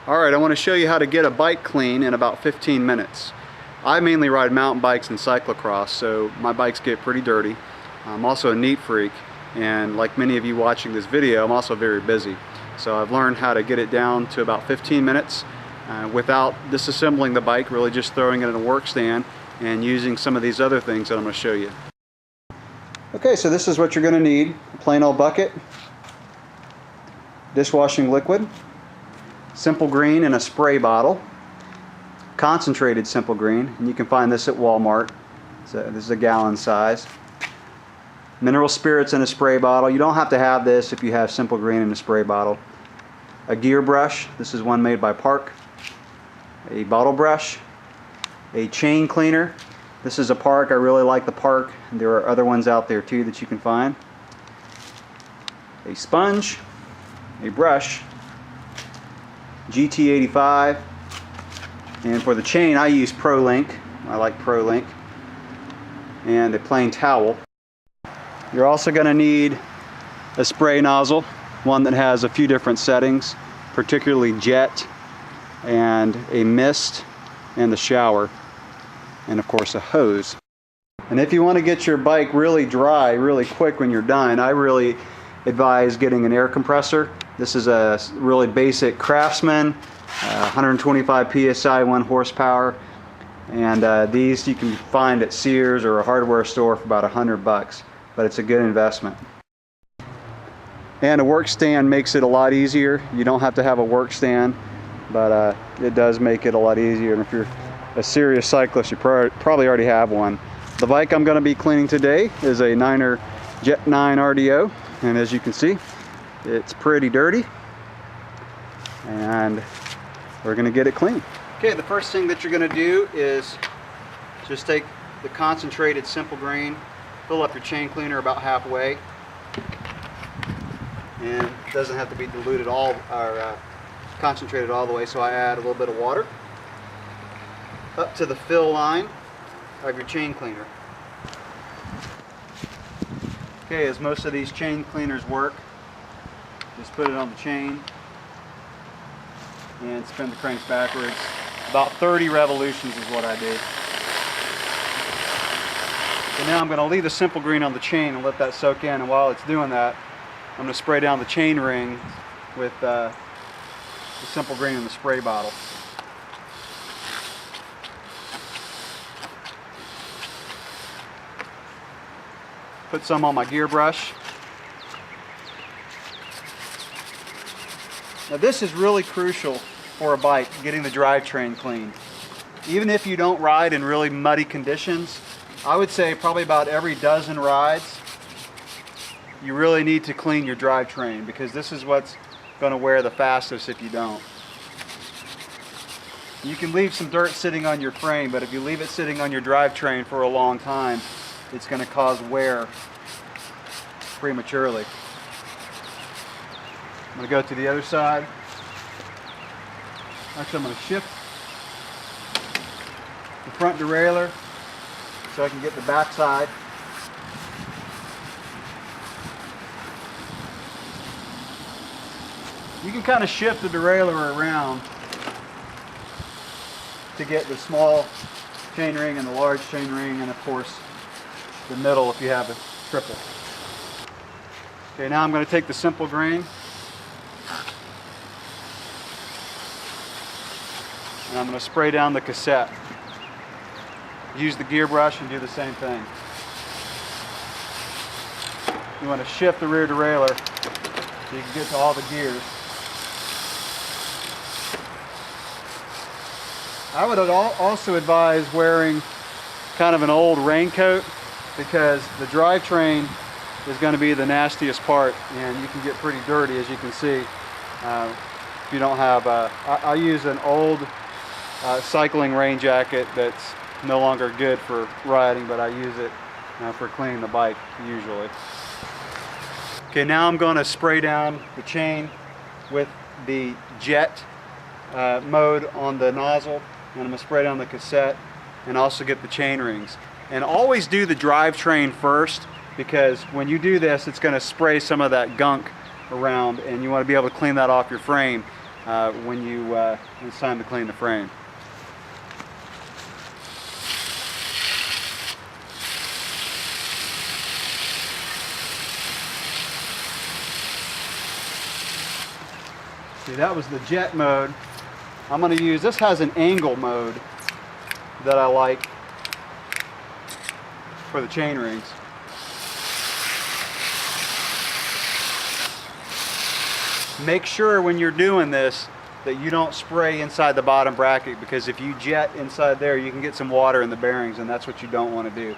Alright, I want to show you how to get a bike clean in about 15 minutes. I mainly ride mountain bikes and cyclocross, so my bikes get pretty dirty. I'm also a neat freak, and like many of you watching this video, I'm also very busy. So I've learned how to get it down to about 15 minutes without disassembling the bike, really just throwing it in a work stand and using some of these other things that I'm going to show you. Okay, so this is what you're going to need. A plain old bucket, dishwashing liquid, simple green in a spray bottle, concentrated simple green, and you can find this at Walmart. So this is a gallon size. Mineral spirits in a spray bottle. You don't have to have this if you have simple green in a spray bottle. A gear brush. This is one made by Park. A bottle brush. A chain cleaner. This is a Park. I really like the Park. There are other ones out there too that you can find. A sponge. A brush. GT85. And for the chain I use ProLink. I like ProLink. And a plain towel. You're also going to need a spray nozzle, one that has a few different settings, particularly jet and a mist and the shower, and of course a hose. And if you want to get your bike really dry really quick when you're done, I really advise getting an air compressor. This is a really basic Craftsman, 125 psi, 1 horsepower, and these you can find at Sears or a hardware store for about $100. But it's a good investment. And a work stand makes it a lot easier. You don't have to have a work stand, but it does make it a lot easier. And if you're a serious cyclist, you probably already have one. The bike I'm going to be cleaning today is a Niner Jet 9 RDO, and as you can see, it's pretty dirty, and we're going to get it clean. Okay, the first thing that you're going to do is just take the concentrated simple green, fill up your chain cleaner about halfway, and it doesn't have to be diluted all or concentrated all the way, so I add a little bit of water up to the fill line of your chain cleaner. Okay, as most of these chain cleaners work, just put it on the chain and spin the cranks backwards. About 30 revolutions is what I do. So now I'm going to leave the simple green on the chain and let that soak in, and while it's doing that, I'm going to spray down the chain ring with the simple green in the spray bottle. Put some on my gear brush. Now this is really crucial for a bike, getting the drivetrain clean. Even if you don't ride in really muddy conditions, I would say probably about every dozen rides, you really need to clean your drivetrain, because this is what's going to wear the fastest if you don't. You can leave some dirt sitting on your frame, but if you leave it sitting on your drivetrain for a long time, it's going to cause wear prematurely. I'm going to go to the other side. Actually, I'm going to shift the front derailleur so I can get the back side. You can kind of shift the derailleur around to get the small chain ring and the large chain ring, and of course the middle if you have a triple. Okay, now I'm going to take the simple green and I'm going to spray down the cassette. Use the gear brush and do the same thing. You want to shift the rear derailleur so you can get to all the gears. I would also advise wearing kind of an old raincoat, because the drivetrain is going to be the nastiest part, and you can get pretty dirty, as you can see. If you don't have, I use an old cycling rain jacket that's no longer good for riding, but I use it for cleaning the bike usually. Okay, now I'm going to spray down the chain with the jet mode on the nozzle, and I'm going to spray down the cassette and also get the chain rings. And always do the drivetrain first, because when you do this, it's going to spray some of that gunk around, and you want to be able to clean that off your frame. when it's time to clean the frame. See, that was the jet mode. I'm going to use, this has an angle mode that I like for the chain rings. Make sure when you're doing this that you don't spray inside the bottom bracket, because if you jet inside there, you can get some water in the bearings, and that's what you don't want to do.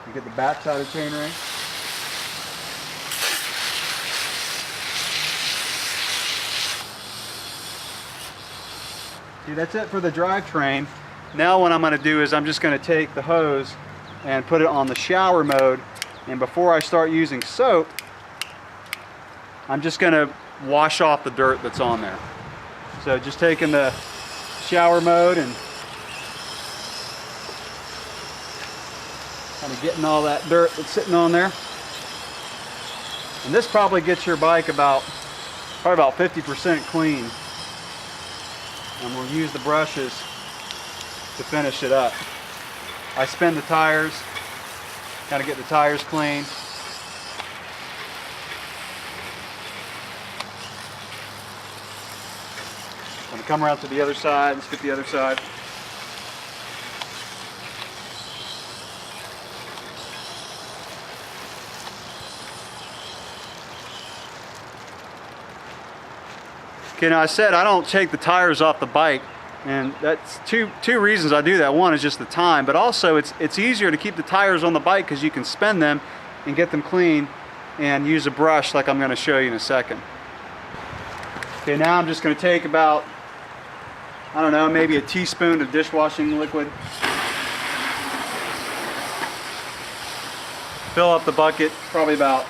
You get the back side of the chain ring. See, that's it for the drivetrain. Now what I'm going to do is I'm just going to take the hose and put it on the shower mode, and before I start using soap, I'm just going to wash off the dirt that's on there. So just taking the shower mode and kind of getting all that dirt that's sitting on there. And this probably gets your bike probably about 50% clean. And we'll use the brushes to finish it up. I spin the tires, kind of get the tires clean. I'm going to come around to the other side. Let's get the other side. Okay, now I said I don't take the tires off the bike, and that's two reasons I do that. One is just the time, but also it's easier to keep the tires on the bike because you can spin them and get them clean and use a brush like I'm going to show you in a second. Okay, now I'm just going to take about, I don't know, maybe a teaspoon of dishwashing liquid. Fill up the bucket probably about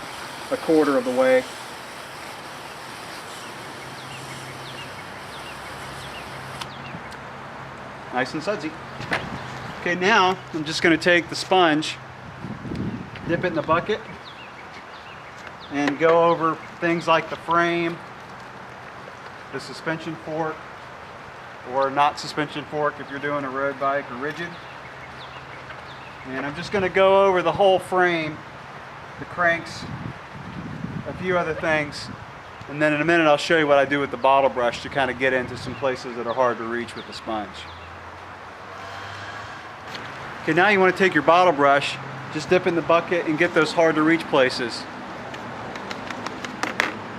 a quarter of the way. Nice and sudsy. Okay, now I'm just going to take the sponge, dip it in the bucket, and go over things like the frame, the suspension fork, or not suspension fork if you're doing a road bike or rigid. And I'm just going to go over the whole frame, the cranks, a few other things, and then in a minute I'll show you what I do with the bottle brush to kind of get into some places that are hard to reach with the sponge. Okay, now you want to take your bottle brush, just dip in the bucket and get those hard to reach places,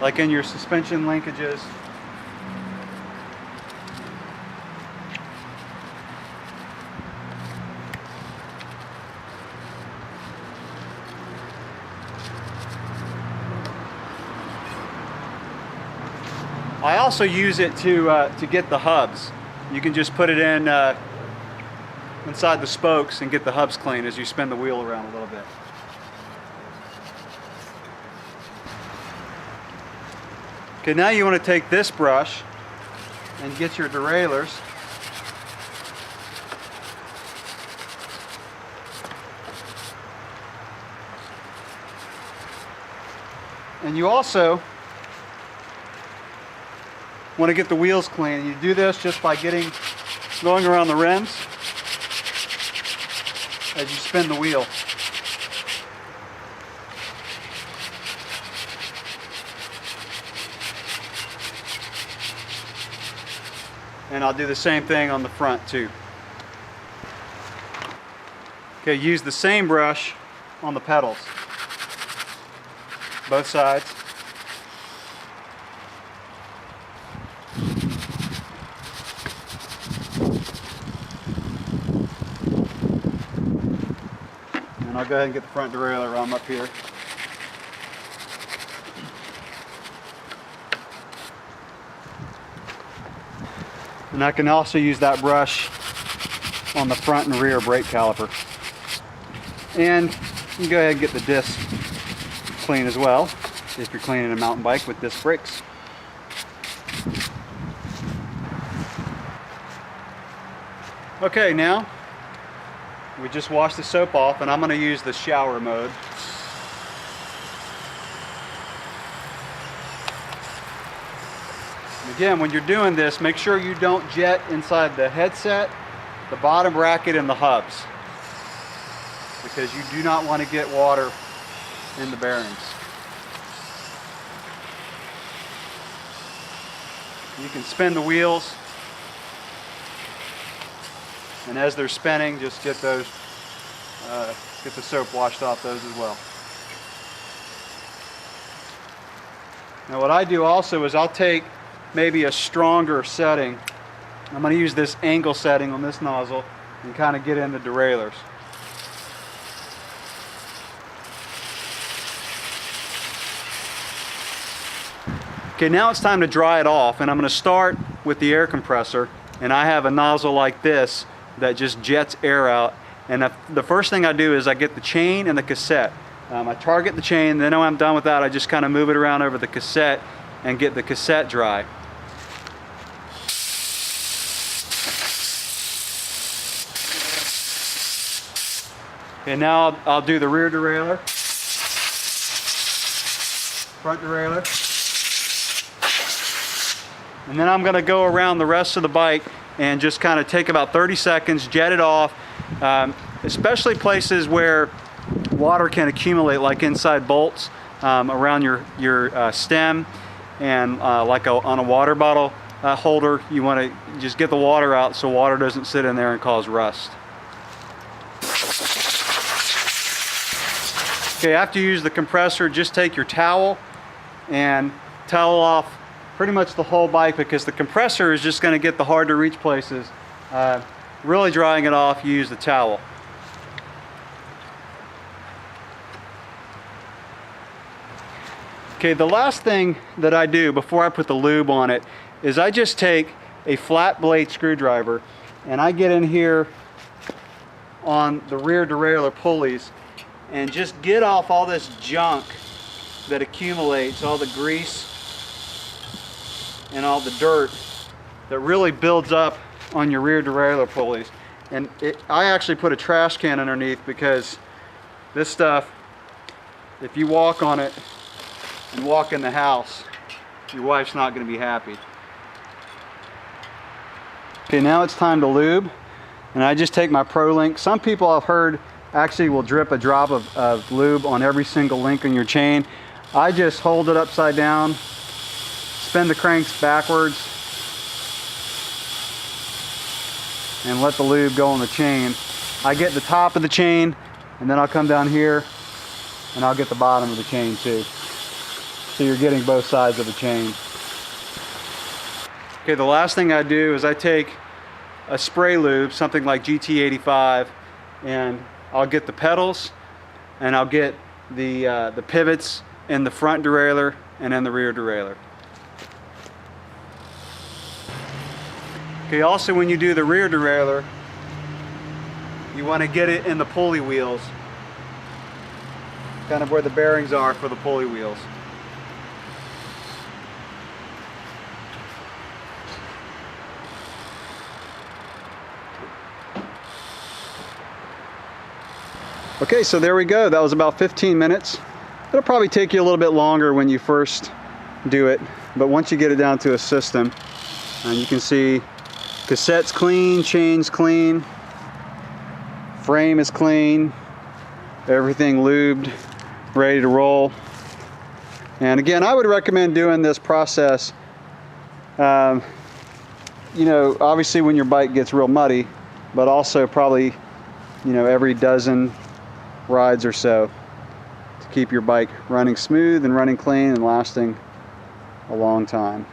like in your suspension linkages. I also use it to get the hubs. You can just put it in inside the spokes and get the hubs clean as you spin the wheel around a little bit. Okay, now you want to take this brush and get your derailleurs. And you also want to get the wheels clean. You do this just by going around the rims as you spin the wheel. And I'll do the same thing on the front too. Okay, use the same brush on the pedals, both sides. I'll go ahead and get the front derailleur arm up here. And I can also use that brush on the front and rear brake caliper. And you can go ahead and get the disc clean as well, if you're cleaning a mountain bike with disc brakes. Okay, now we just washed the soap off, and I'm going to use the shower mode. Again, when you're doing this, make sure you don't jet inside the headset, the bottom bracket, and the hubs, because you do not want to get water in the bearings. You can spin the wheels, and as they're spinning, just get those, get the soap washed off those as well. Now what I do also is I'll take maybe a stronger setting. I'm going to use this angle setting on this nozzle and kind of get into derailleurs. Okay, now it's time to dry it off, and I'm going to start with the air compressor, and I have a nozzle like this that just jets air out. And the first thing I do is I get the chain and the cassette. I target the chain, then when I'm done with that, I just kind of move it around over the cassette and get the cassette dry. Okay, now I'll do the rear derailleur, front derailleur, and then I'm going to go around the rest of the bike and just kind of take about 30 seconds, jet it off, especially places where water can accumulate, like inside bolts, around your stem, and on a water bottle holder. You want to just get the water out so water doesn't sit in there and cause rust. Okay, after you use the compressor, just take your towel and towel off pretty much the whole bike, because the compressor is just going to get the hard to reach places. Really drying it off, you use the towel. Okay, the last thing that I do before I put the lube on it is I just take a flat blade screwdriver and I get in here on the rear derailleur pulleys and just get off all this junk that accumulates, all the grease and all the dirt that really builds up on your rear derailleur pulleys. And I actually put a trash can underneath, because this stuff, if you walk on it and walk in the house, your wife's not going to be happy. Okay, now it's time to lube, and I just take my Pro Link. Some people I've heard actually will drip a drop of lube on every single link in your chain. I just hold it upside down, spin the cranks backwards, and let the lube go on the chain. I get the top of the chain, and then I'll come down here and I'll get the bottom of the chain too. So you're getting both sides of the chain. Okay, the last thing I do is I take a spray lube, something like GT85, and I'll get the pedals, and I'll get the pivots in the front derailleur and in the rear derailleur. Okay, also when you do the rear derailleur, you want to get it in the pulley wheels, kind of where the bearings are for the pulley wheels. Okay, so there we go. That was about 15 minutes. It'll probably take you a little bit longer when you first do it, but once you get it down to a system, and you can see cassette's clean, chain's clean, frame is clean, everything lubed, ready to roll. And again, I would recommend doing this process, you know, obviously when your bike gets real muddy, but also probably, you know, every dozen rides or so, to keep your bike running smooth and running clean and lasting a long time.